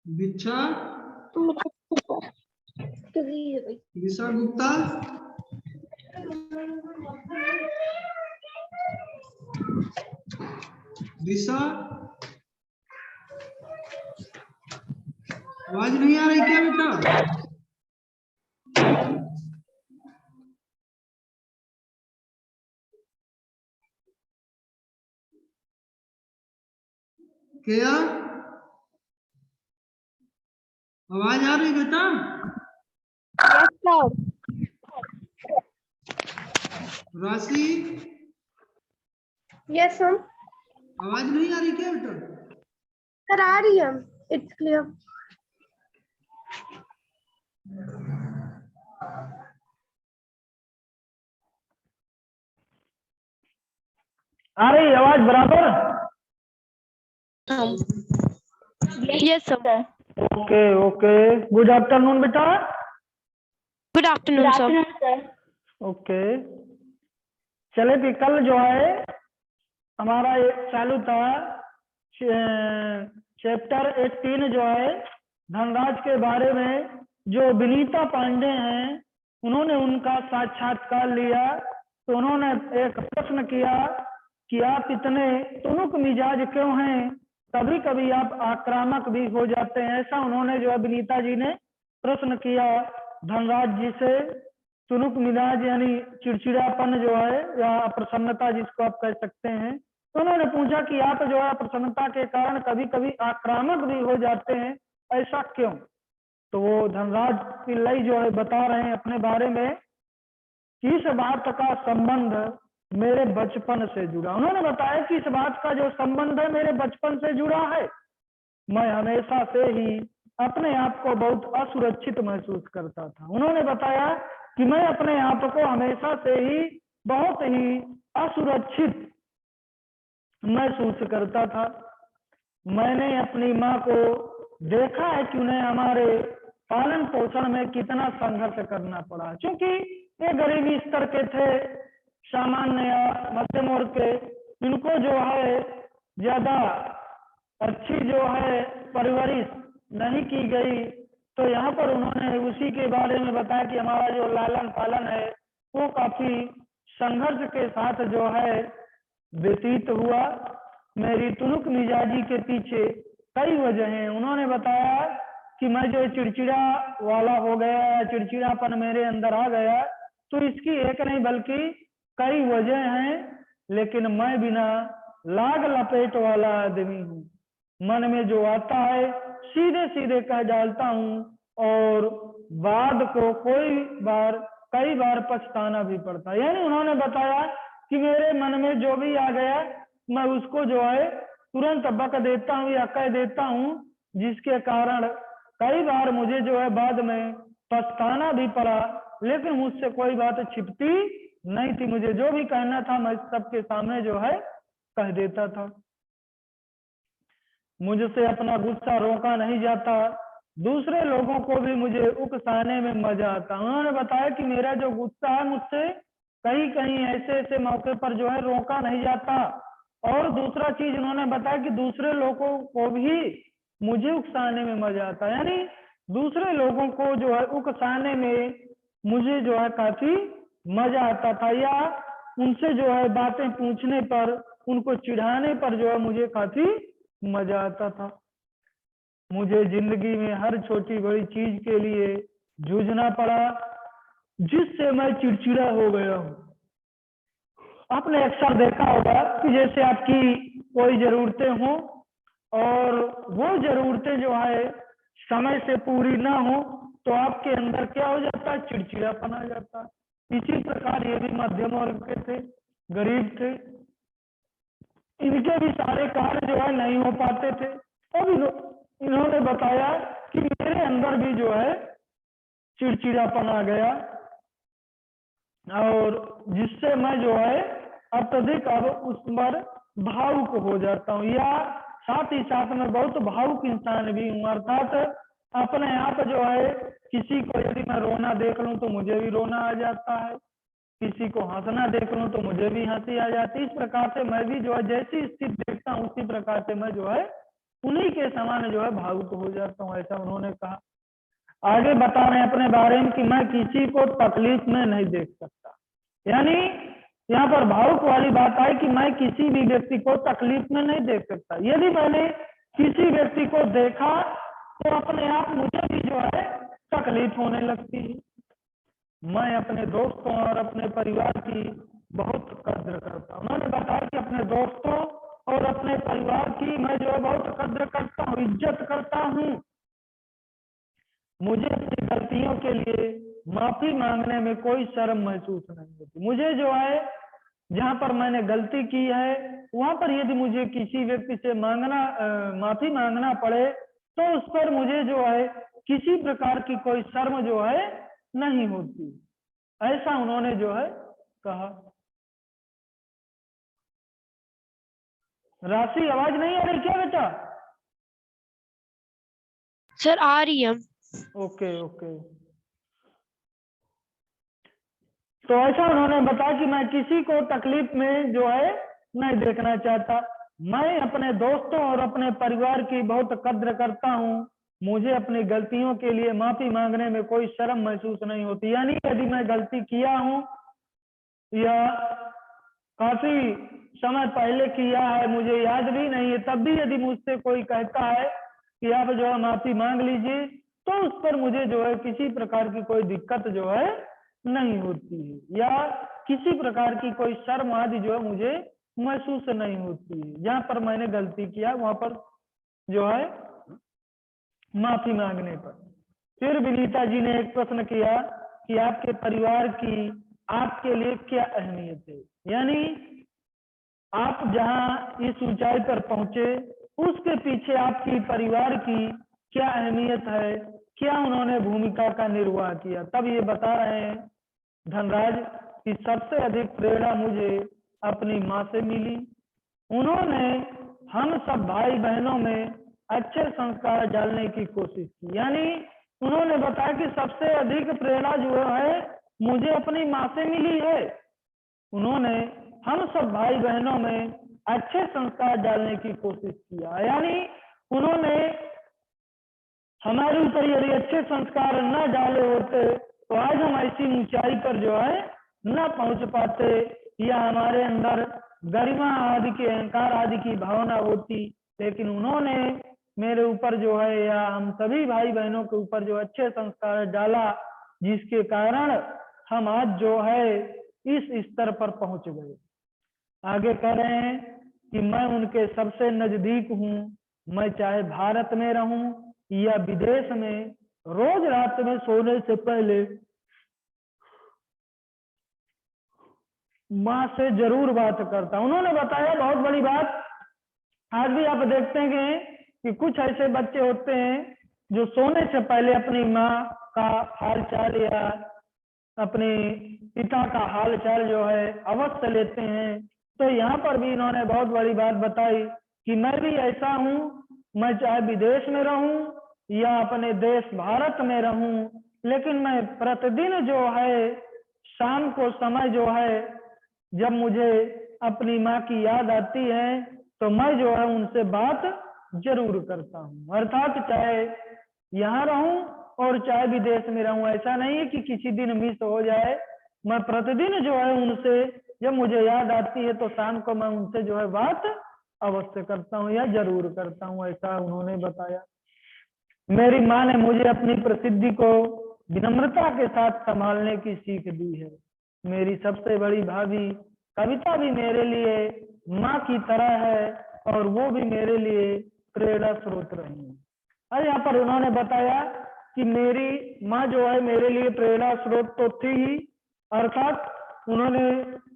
बिच्छा, दिशा गुप्ता, दिशा, आवाज नहीं आ रही क्या बेटा? क्या आवाज आ रही बेटा? राशि, यस सर। आवाज नहीं आ रही क्या बेटा? सर आ रही है, इट्स क्लियर। आ रही आवाज बराबर? Yes sir. Okay okay, good afternoon बेटा। Good afternoon sir. ओके, चले कि कल जो है हमारा एक चालू था चैप्टर 18 जो है धनराज के बारे में। जो विनीता पांडे हैं उन्होंने उनका साक्षात्कार लिया तो उन्होंने एक प्रश्न किया कि आप इतने तुनुक मिजाज क्यों हैं, कभी कभी आप आक्रामक भी हो जाते हैं। ऐसा उन्होंने जो है विनीता जी ने प्रश्न किया धनराज जी से। तुनुक मिजाज यानी चिड़चिड़ापन जो है या अप्रसन्नता जिसको आप कह सकते हैं। तो उन्होंने पूछा कि आप जो है प्रसन्नता के कारण कभी कभी आक्रामक भी हो जाते हैं, ऐसा क्यों? तो वो धनराज पिल्लई जो है बता रहे हैं अपने बारे में कि इस बात का संबंध मेरे बचपन से जुड़ा। उन्होंने बताया कि इस बात का जो संबंध है मेरे बचपन से जुड़ा है। मैं हमेशा से ही अपने आप को बहुत असुरक्षित महसूस करता था। उन्होंने बताया कि मैं अपने आप को हमेशा से ही बहुत ही असुरक्षित महसूस करता था। मैंने अपनी माँ को देखा है कि उन्हें हमारे पालन पोषण में कितना संघर्ष करना पड़ा, क्योंकि ये गरीबी स्तर के थे, सामान्य या मध्यम वर्ग के। इनको जो है ज्यादा अच्छी जो है परवरिश नहीं की गई। तो यहाँ पर उन्होंने उसी के बारे में बताया कि हमारा जो लालन पालन है वो काफी संघर्ष के साथ जो है व्यतीत हुआ। मेरी तुनुक मिजाजी के पीछे कई वजह हैं। उन्होंने बताया कि मैं जो चिड़चिड़ा वाला हो गया, चिड़चिड़ापन मेरे अंदर आ गया, तो इसकी एक नहीं बल्कि कई वजह हैं, लेकिन मैं बिना लाग लपेट वाला आदमी हूँ। मन में जो आता है सीधे सीधे कह डालता हूँ और बाद को कई बार पछताना भी पड़ता है। यानी उन्होंने बताया कि मेरे मन में जो भी आ गया मैं उसको जो है तुरंत बक देता हूँ या कह देता हूँ, जिसके कारण कई बार मुझे जो है बाद में पछताना भी पड़ा, लेकिन मुझसे कोई बात छिपती नहीं थी। मुझे जो भी कहना था मैं सबके सामने जो है कह देता था। मुझसे अपना गुस्सा रोका नहीं जाता, दूसरे लोगों को भी मुझे उकसाने में मजा आता। उन्होंने बताया कि मेरा जो गुस्सा है मुझसे कहीं कहीं ऐसे मौके पर जो है रोका नहीं जाता। और दूसरा चीज उन्होंने बताया कि दूसरे लोगों को भी मुझे उकसाने में मजा आता। यानी दूसरे लोगों को जो है उकसाने में मुझे जो है काफी मजा आता था, या उनसे जो है बातें पूछने पर, उनको चिढ़ाने पर जो है मुझे काफी मजा आता था। मुझे जिंदगी में हर छोटी बड़ी चीज के लिए जूझना पड़ा, जिससे मैं चिड़चिड़ा हो गया हूँ। आपने अक्सर देखा होगा कि जैसे आपकी कोई जरूरतें हों और वो जरूरतें जो है समय से पूरी ना हो तो आपके अंदर क्या हो जाता है, चिड़चिड़ापन आ जाता है। इसी प्रकार ये भी मध्यम वर्ग के थे, गरीब थे, इनके भी सारे कार्य जो है नहीं हो पाते थे। अब इन्होंने बताया कि मेरे अंदर भी जो है चिड़चिड़ापन आ गया और जिससे मैं जो है अत्यधिक अब उस पर भावुक हो जाता हूँ, या साथ ही साथ में बहुत भावुक इंसान भी हूँ। अर्थात अपने आप जो है किसी को यदि मैं रोना देख लूं तो मुझे भी रोना आ जाता है, किसी को हंसना देख लूं तो मुझे भी हंसी आ जाती है। इस प्रकार से मैं भी जो है जैसी स्थिति देखता हूँ उसी प्रकार से मैं जो है उन्हीं के समान जो है भावुक हो जाता हूँ, ऐसा उन्होंने कहा। आगे बता रहे हैं अपने बारे में कि मैं किसी को तकलीफ में नहीं देख सकता, यानी यहाँ पर भावुक वाली बात आई कि मैं किसी भी व्यक्ति को तकलीफ में नहीं देख सकता। यदि मैंने किसी व्यक्ति को देखा तो अपने आप मुझे भी जो है तकलीफ होने लगती है। मैं अपने दोस्तों और अपने परिवार की बहुत कद्र करता हूँ। उन्होंने बताया कि अपने दोस्तों और अपने परिवार की मैं जो है बहुत कद्र करता हूँ, इज्जत करता हूँ। मुझे अपनी गलतियों के लिए माफी मांगने में कोई शर्म महसूस नहीं होती। मुझे जो है जहां पर मैंने गलती की है वहां पर यदि मुझे किसी व्यक्ति से माफी मांगना पड़े तो उस पर मुझे जो है किसी प्रकार की कोई शर्म जो है नहीं होती, ऐसा उन्होंने जो है कहा। राशि आवाज नहीं आ रही क्या बेटा? सर आ रही है। Okay okay. तो ऐसा उन्होंने बताया कि मैं किसी को तकलीफ में जो है नहीं देखना चाहता। मैं अपने दोस्तों और अपने परिवार की बहुत कद्र करता हूँ। मुझे अपनी गलतियों के लिए माफी मांगने में कोई शर्म महसूस नहीं होती, यानी यदि मैं गलती किया हूँ या काफी समय पहले किया है, मुझे याद भी नहीं है, तब भी यदि मुझसे कोई कहता है कि आप जो है माफी मांग लीजिए तो उस पर मुझे जो है किसी प्रकार की कोई दिक्कत जो है नहीं होती है या किसी प्रकार की कोई शर्म आदि जो है मुझे महसूस नहीं होती है। जहां पर मैंने गलती किया वहां पर जो है माफी मांगने पर। फिर विनीता जी ने एक प्रश्न किया कि आपके परिवार की आपके लिए क्या अहमियत है, यानी आप जहां इस ऊंचाई पर पहुंचे उसके पीछे आपकी परिवार की क्या अहमियत है, क्या उन्होंने भूमिका का निर्वाह किया। तब ये बता रहे हैं धनराज कि सबसे अधिक प्रेरणा मुझे अपनी माँ से मिली। उन्होंने हम सब भाई बहनों में अच्छे संस्कार डालने की कोशिश की, यानी उन्होंने बताया कि सबसे अधिक प्रेरणा जो है मुझे अपनी माँ से मिली है। उन्होंने हम सब भाई बहनों में अच्छे संस्कार डालने की कोशिश किया, यानी उन्होंने हमारे ऊपर यदि अच्छे संस्कार न डाले होते तो आज हम ऐसी ऊंचाई पर जो है न पहुंच पाते या हमारे अंदर गरिमा आदि की अहंकार आदि की भावना होती। लेकिन उन्होंने मेरे ऊपर जो है या हम सभी भाई बहनों के ऊपर जो अच्छे संस्कार डाला, जिसके कारण हम आज जो है इस स्तर पर पहुंच गए। आगे कह रहे हैं कि मैं उनके सबसे नजदीक हूँ। मैं चाहे भारत में रहूं या विदेश में, रोज रात में सोने से पहले माँ से जरूर बात करता। उन्होंने बताया बहुत बड़ी बात, आज भी आप देखते हैं कि कुछ ऐसे बच्चे होते हैं जो सोने से पहले अपनी माँ का हाल चाल या अपने पिता का हाल चाल जो है अवश्य लेते हैं। तो यहाँ पर भी इन्होंने बहुत बड़ी बात बताई कि मैं भी ऐसा हूँ, मैं चाहे विदेश में रहूं या अपने देश भारत में रहूं, लेकिन मैं प्रतिदिन जो है शाम को समय जो है जब मुझे अपनी माँ की याद आती है तो मैं जो है उनसे बात जरूर करता हूँ। अर्थात चाहे यहाँ रहूं और चाहे विदेश में रहूं, ऐसा नहीं है कि किसी दिन मिस हो जाए। मैं प्रतिदिन जो है उनसे जब मुझे याद आती है तो शाम को मैं उनसे जो है बात अवश्य करता हूँ या जरूर करता हूँ, ऐसा उन्होंने बताया। मेरी माँ ने मुझे अपनी प्रसिद्धि को विनम्रता के साथ संभालने की सीख दी है। मेरी सबसे बड़ी भाभी कविता भी मेरे लिए माँ की तरह है और वो भी मेरे लिए प्रेरणा स्रोत रही है। और यहाँ पर उन्होंने बताया कि मेरी माँ जो है मेरे लिए प्रेरणा स्रोत तो थी ही, अर्थात उन्होंने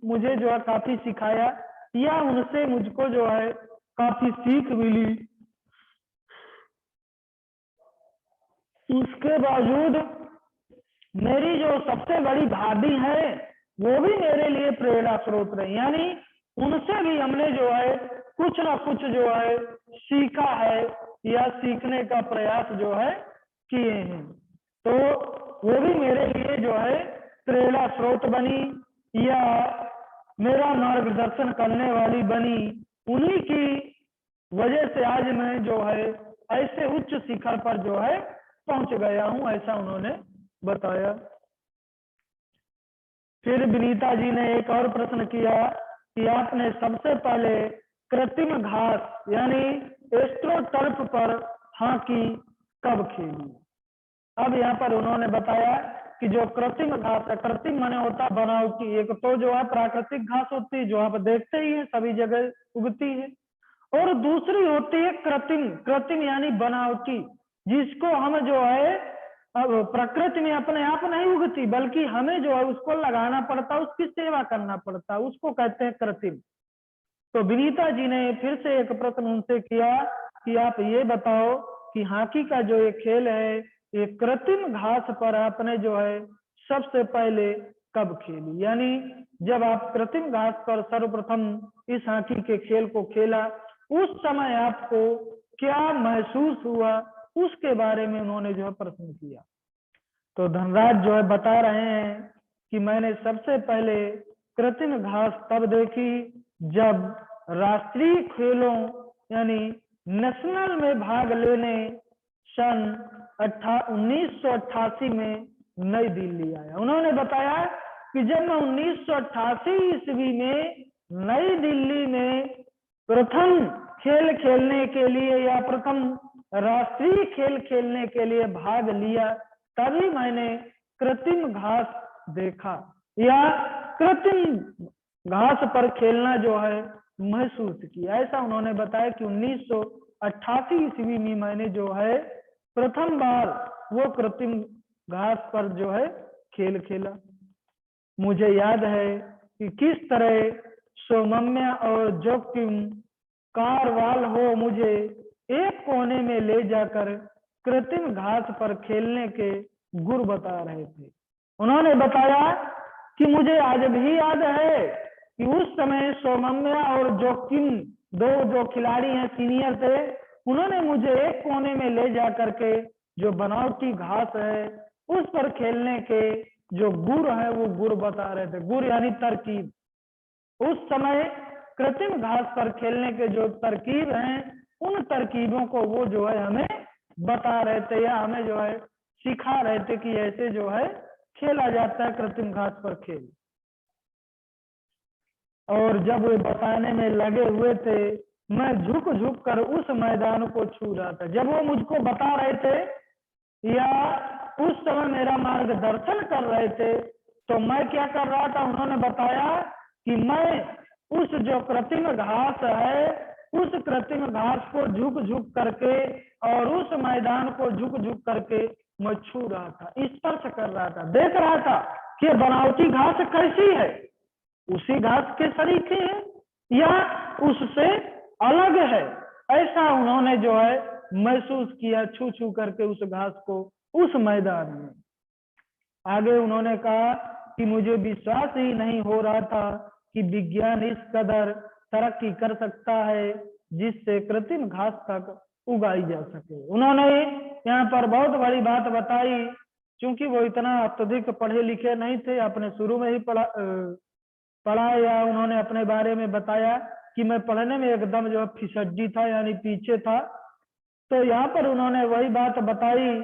मुझे जो है काफी सिखाया या उनसे मुझको जो है काफी सीख मिली। उसके बावजूद मेरी जो सबसे बड़ी भाभी है वो भी मेरे लिए प्रेरणा स्रोत रही, यानी उनसे भी हमने जो है कुछ ना कुछ जो है सीखा है या सीखने का प्रयास जो है किए हैं। तो वो भी मेरे लिए जो है प्रेरणा स्रोत बनी या मेरा मार्गदर्शन करने वाली बनी। उन्हीं की वजह से आज मैं जो है ऐसे उच्च शिखर पर जो है पहुंच गया हूं, ऐसा उन्होंने बताया। फिर विनीता जी ने एक और प्रश्न किया कि आपने सबसे पहले कृत्रिम घास यानी एस्ट्रोटर्फ पर हॉकी कब खेली? अब यहाँ पर उन्होंने बताया कि जो कृत्रिम घास है, कृत्रिम माने होता बनावटी, एक तो जो है प्राकृतिक घास होती है जो आप देखते ही है सभी जगह उगती है, और दूसरी होती है कृत्रिम, कृत्रिम यानी बनावटी, जिसको हम जो है अब प्रकृति में अपने आप नहीं उगती बल्कि हमें जो है उसको लगाना पड़ता, उसकी सेवा करना पड़ता, उसको कहते हैं कृत्रिम। तो विनीता जी ने फिर से एक प्रश्न उनसे किया कि आप ये बताओ कि हॉकी का जो ये खेल है ये कृत्रिम घास पर आपने जो है सबसे पहले कब खेली, यानी जब आप कृत्रिम घास पर सर्वप्रथम इस हॉकी के खेल को खेला उस समय आपको क्या महसूस हुआ, उसके बारे में उन्होंने जो है प्रश्न किया। तो धनराज जो है बता रहे हैं कि मैंने सबसे पहले कृत्रिम घास तब देखी जब राष्ट्रीय खेलों यानी नेशनल में भाग लेने सन 1988 में नई दिल्ली आया। उन्होंने बताया कि जब मैं 1988 ईस्वी में नई दिल्ली में प्रथम खेल खेलने के लिए या प्रथम राष्ट्रीय खेल खेलने के लिए भाग लिया तभी मैंने कृत्रिम घास देखा या कृत्रिम घास पर खेलना जो है महसूस किया, ऐसा उन्होंने बताया कि 1988 ईस्वी में मैंने जो है प्रथम बार वो कृत्रिम घास पर जो है खेल खेला। मुझे याद है कि किस तरह सोमम्या और जोकिम कारवाल हो मुझे एक कोने में ले जाकर कृत्रिम घास पर खेलने के गुर बता रहे थे। उन्होंने बताया कि मुझे आज भी याद है कि उस समय सोमम्या और जोकिम दो जो खिलाड़ी हैं सीनियर थे, उन्होंने मुझे एक कोने में ले जा करके जो बनावटी घास है उस पर खेलने के जो गुर है वो गुर बता रहे थे। गुर यानी तरकीब, उस समय कृत्रिम घास पर खेलने के जो तरकीब हैं उन तरकीबों को वो जो है हमें बता रहे थे या हमें जो है सिखा रहे थे कि ऐसे जो है खेला जाता है कृत्रिम घास पर खेल। और जब वे बताने में लगे हुए थे मैं झुक झुक कर उस मैदान को छू रहा था। जब वो मुझको बता रहे थे या उस समय मेरा मार्गदर्शन कर रहे थे तो मैं क्या कर रहा था, उन्होंने बताया कि मैं उस जो कृत्रिम घास है उस कृत्रिम घास को झुक झुक करके और उस मैदान को झुक झुक करके मैं छू रहा था, स्पर्श कर रहा था, देख रहा था कि बनावटी घास कैसी है, उसी घास के सरीखे है या उससे अलग है, ऐसा उन्होंने जो है महसूस किया छू छू करके उस घास को उस मैदान में। आगे उन्होंने कहा कि मुझे विश्वास ही नहीं हो रहा था कि विज्ञान इस कदर तरक्की कर सकता है जिससे कृत्रिम घास तक उगाई जा सके। उन्होंने यहाँ पर बहुत बड़ी बात बताई, क्योंकि वो इतना अत्यधिक पढ़े लिखे नहीं थे, अपने शुरू में ही पढ़ा या उन्होंने अपने बारे में बताया कि मैं पढ़ने में एकदम जो फिसड्डी था यानी पीछे था। तो यहाँ पर उन्होंने वही बात बताई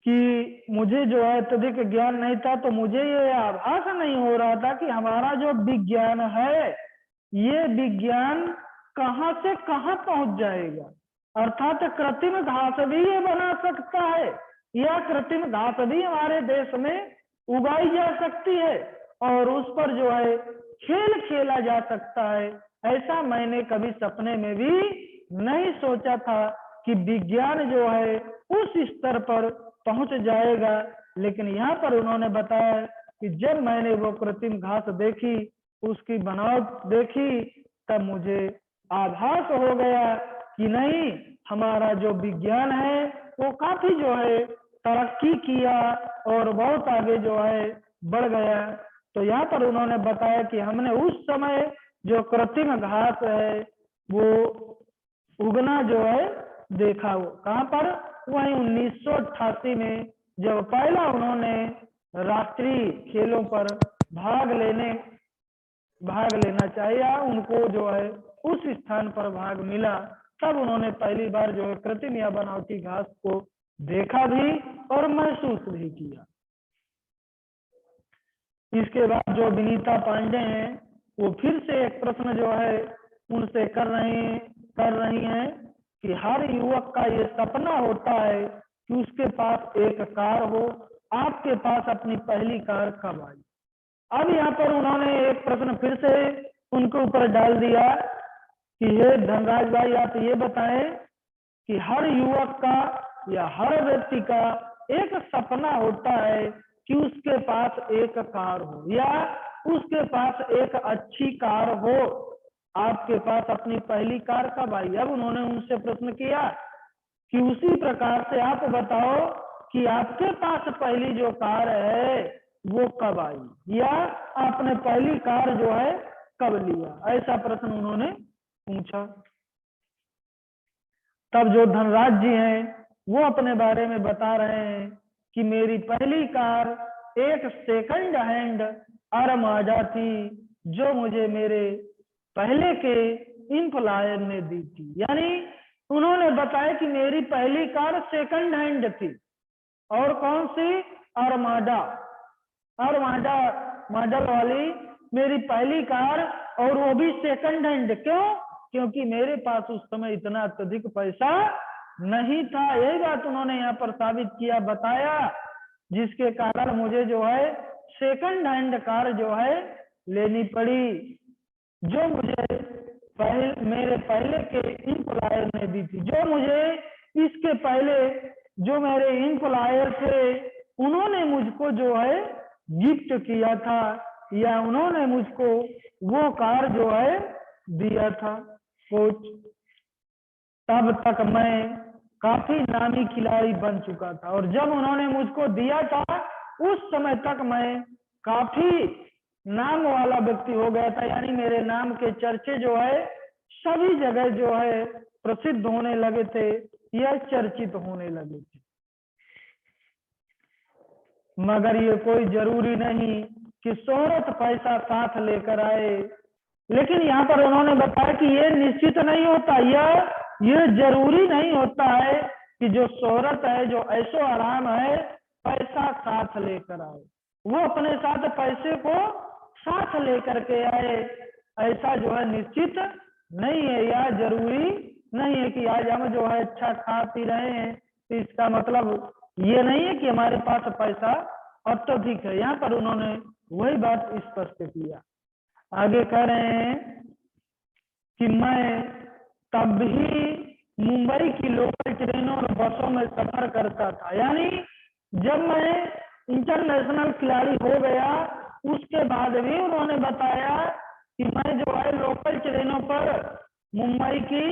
कि मुझे जो है अत्यधिक ज्ञान नहीं था, तो मुझे ये आभास नहीं हो रहा था कि हमारा जो विज्ञान है ये विज्ञान कहाँ से कहाँ पहुंच जाएगा, अर्थात कृत्रिम घास भी ये बना सकता है या कृत्रिम घास भी हमारे देश में उगाई जा सकती है और उस पर जो है खेल खेला जा सकता है। ऐसा मैंने कभी सपने में भी नहीं सोचा था कि विज्ञान जो है उस स्तर पर पहुंच जाएगा। लेकिन यहाँ पर उन्होंने बताया कि जब मैंने वो कृत्रिम घास देखी, उसकी बनावट देखी, तब मुझे आभास हो गया कि नहीं, हमारा जो विज्ञान है वो काफी जो है तरक्की किया और बहुत आगे जो है बढ़ गया। तो यहाँ पर उन्होंने बताया कि हमने उस समय जो कृत्रिम घास है वो उगना जो है देखा, वो कहाँ पर, वही 1988 में जब पहला उन्होंने राष्ट्रीय खेलों पर भाग लेना चाहिए, उनको जो है उस स्थान पर भाग मिला, तब उन्होंने पहली बार जो है कृत्रिम या बनावटी घास को देखा भी और महसूस भी किया। इसके बाद जो विनीता पांडे हैं वो फिर से एक प्रश्न जो है उनसे कर रही हैं कि हर युवक का ये सपना होता है कि उसके पास एक कार हो, आपके पास अपनी पहली कार कब आई? अब यहाँ पर उन्होंने एक प्रश्न फिर से उनके ऊपर डाल दिया कि हे धनराज भाई, आप ये बताएं कि हर युवक का या हर व्यक्ति का एक सपना होता है कि उसके पास एक कार हो या उसके पास एक अच्छी कार हो, आपके पास अपनी पहली कार कब आई? अब उन्होंने उनसे प्रश्न किया कि उसी प्रकार से आप बताओ कि आपके पास पहली जो कार है वो कब आई या आपने पहली कार जो है कब लिया, ऐसा प्रश्न उन्होंने पूछा। तब जो धनराज जी हैं वो अपने बारे में बता रहे हैं कि मेरी पहली कार एक सेकंड हैंड अरमाडा थी जो मुझे मेरे पहले के एम्प्लॉयर ने दी थी। यानी उन्होंने बताया कि मेरी पहली कार सेकंड हैंड थी और कौन सी? अरमाडा मॉडल वाली मेरी पहली कार, और वो भी सेकंड हैंड। क्यों? क्योंकि मेरे पास उस समय इतना अत्यधिक पैसा नहीं था। यही बात उन्होंने यहाँ पर साबित किया, बताया, जिसके कारण मुझे जो है सेकंड हैंड कार जो है लेनी पड़ी, जो मुझे मेरे पहले के एम्प्लॉयर ने दी थी। जो मुझे इसके पहले जो मेरे एम्प्लॉयर थे उन्होंने मुझको जो है गिफ्ट किया था या उन्होंने मुझको वो कार जो है दिया था कोच। तब तक मैं काफी नामी खिलाड़ी बन चुका था और जब उन्होंने मुझको दिया था उस समय तक मैं काफी नाम वाला व्यक्ति हो गया था। यानी मेरे नाम के चर्चे जो है सभी जगह जो है प्रसिद्ध होने लगे थे या चर्चित होने लगे थे। मगर ये कोई जरूरी नहीं कि शोहरत पैसा साथ लेकर आए, लेकिन यहाँ पर उन्होंने बताया कि ये निश्चित नहीं होता, ये जरूरी नहीं होता है कि जो शोहरत है, जो ऐशो आराम है, पैसा साथ लेकर आए। वो अपने साथ पैसे को साथ लेकर के आए, ऐसा जो है निश्चित नहीं है या जरूरी नहीं है कि आज हम जो है अच्छा खा पी रहे हैं तो इसका मतलब ये नहीं है कि हमारे पास पैसा अत्यधिक है। यहाँ पर उन्होंने वही बात स्पष्ट किया। आगे कह रहे हैं कि मैं तब ही मुंबई की लोकल ट्रेनों और बसों में सफर करता था। यानी जब मैं इंटरनेशनल खिलाड़ी हो गया उसके बाद भी उन्होंने बताया कि मैं जो है लोकल ट्रेनों पर मुंबई की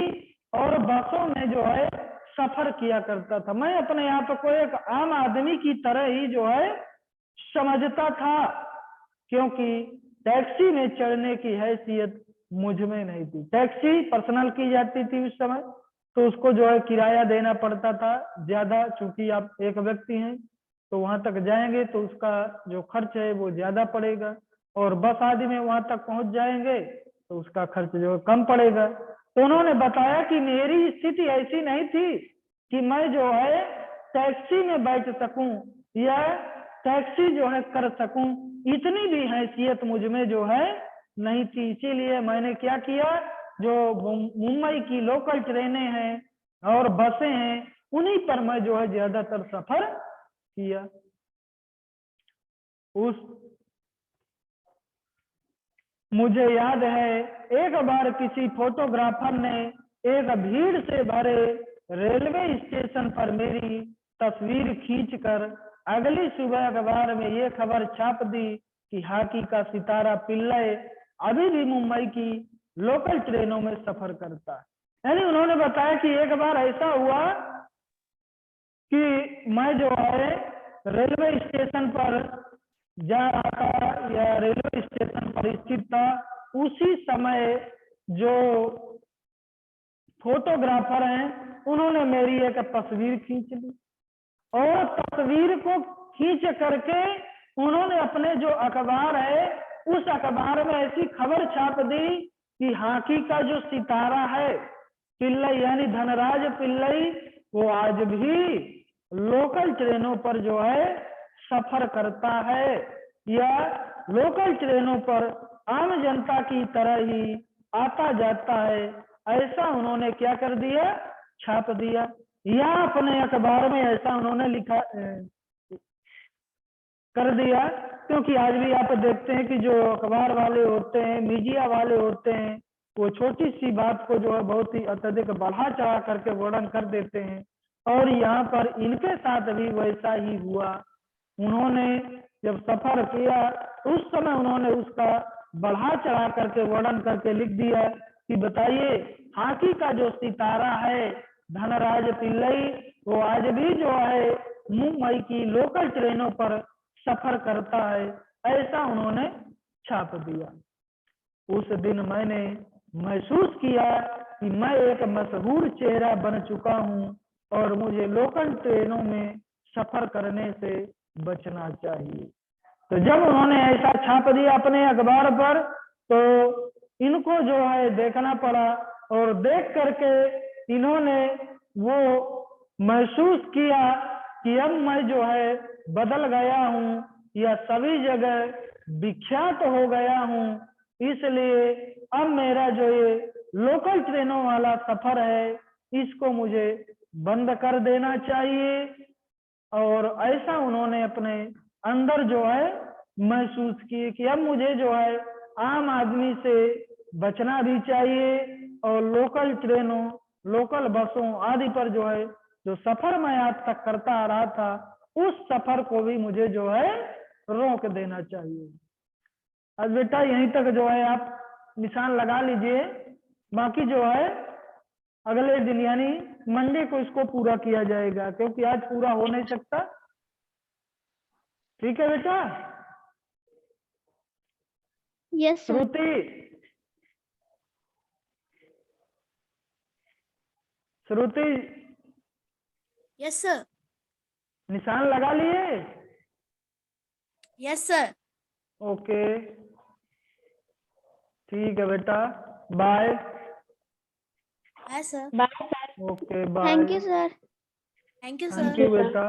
और बसों में जो है सफर किया करता था। मैं अपने आप को एक आम आदमी की तरह ही जो है समझता था, क्योंकि टैक्सी में चढ़ने की हैसियत मुझ में नहीं थी। टैक्सी पर्सनल की जाती थी उस समय, तो उसको जो है किराया देना पड़ता था ज्यादा, चूंकि आप एक व्यक्ति हैं तो वहां तक जाएंगे तो उसका जो खर्च है वो ज्यादा पड़ेगा, और बस आदि में वहां तक पहुंच जाएंगे तो उसका खर्च जो है कम पड़ेगा। तो उन्होंने बताया कि मेरी स्थिति ऐसी नहीं थी कि मैं जो है टैक्सी में बैठ सकूं या टैक्सी जो है कर सकूं, इतनी भी हैसियत मुझ में जो है नहीं थी। इसीलिए मैंने क्या किया, जो मुंबई की लोकल ट्रेनें हैं और बसें हैं उन्हीं पर मैं जो है ज्यादातर सफर किया। मुझे याद है एक बार किसी फोटोग्राफर ने एक भीड़ से भरे रेलवे स्टेशन पर मेरी तस्वीर खींचकर अगली सुबह अखबार में ये खबर छाप दी कि हॉकी का सितारा पिल्लई अभी भी मुंबई की लोकल ट्रेनों में सफर करता है। यानी उन्होंने बताया कि एक बार ऐसा हुआ कि मैं जो है रेलवे स्टेशन पर जा रहा था या रेलवे स्टेशन पर स्थित था, उसी समय जो फोटोग्राफर हैं उन्होंने मेरी एक तस्वीर खींच ली और तस्वीर को खींच करके उन्होंने अपने जो अखबार है उस अखबार में ऐसी खबर छाप दी कि हाकी का जो सितारा है पिल्लई यानी धनराज पिल्लई, वो आज भी लोकल ट्रेनों पर जो है सफर करता है, या लोकल ट्रेनों पर आम जनता की तरह ही आता जाता है। ऐसा उन्होंने क्या कर दिया, छाप दिया। या अपने अखबार में ऐसा उन्होंने लिखा कर दिया। क्योंकि आज भी आप देखते हैं कि जो अखबार वाले होते हैं, मीडिया वाले होते हैं, वो छोटी सी बात को जो है बहुत ही अत्यधिक बढ़ा चढ़ा करके वर्णन कर देते हैं। और यहाँ पर इनके साथ भी वैसा ही हुआ। उन्होंने जब सफर किया उस समय उन्होंने उसका बढ़ा चढ़ा करके वर्णन करके लिख दिया कि बताइए हाकी का जो सितारा है धनराज पिल्लई, वो आज भी जो है मुंबई की लोकल ट्रेनों पर सफर करता है। ऐसा उन्होंने छाप दिया। उस दिन मैंने महसूस किया कि मैं एक मशहूर चेहरा बन चुका हूं और मुझे लोकल ट्रेनों में सफर करने से बचना चाहिए। तो जब उन्होंने ऐसा छाप दिया अपने अखबार पर, तो इनको जो है देखना पड़ा, और देख करके इन्होंने वो महसूस किया कि अब मैं जो है बदल गया हूँ या सभी जगह विख्यात हो गया हूँ, इसलिए अब मेरा जो ये लोकल ट्रेनों वाला सफर है इसको मुझे बंद कर देना चाहिए। और ऐसा उन्होंने अपने अंदर जो है महसूस किए कि अब मुझे जो है आम आदमी से बचना भी चाहिए, और लोकल ट्रेनों, लोकल बसों आदि पर जो है जो सफर मैं आज तक करता आ रहा था, उस सफर को भी मुझे जो है रोक देना चाहिए। अब बेटा यहीं तक जो है आप निशान लगा लीजिए, बाकी जो है अगले दिन यानी मंडे को इसको पूरा किया जाएगा, क्योंकि आज पूरा हो नहीं सकता। ठीक है बेटा? Yes, sir. Shruti yes sir. निशान लगा लिए? Yes sir. ओके ठीक है बेटा, bye. Bye sir. Bye, sir. Okay bye. Thank you, sir. Thank you thank sir. You बेटा।